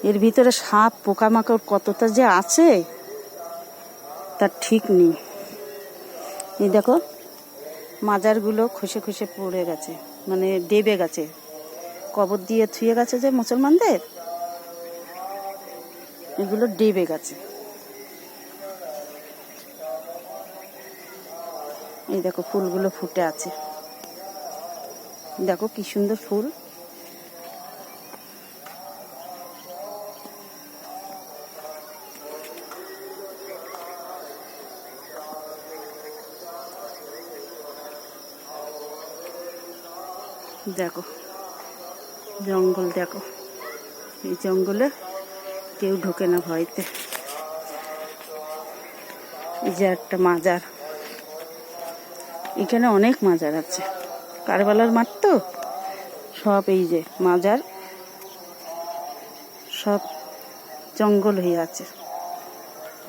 এর ভিতরে সাপ পোকামাকড় কতটা যে আছে তার ঠিক নেই। এই দেখো মাজারগুলো খসে খসে পড়ে গেছে, মানে ডেবে গেছে, কবর দিয়ে থুয়ে গেছে যে মুসলমানদের, এগুলো ডেবে গেছে। এই দেখো ফুলগুলো ফুটে আছে, দেখো কি সুন্দর ফুল। দেখো জঙ্গল, দেখো এই জঙ্গলে কেউ ঢোকে না ভয়তে। এই যে একটা মাজার, এখানে অনেক মাজার আছে, কারবালার মাঠ তো সব, এই যে মাজার সব জঙ্গল হয়ে আছে।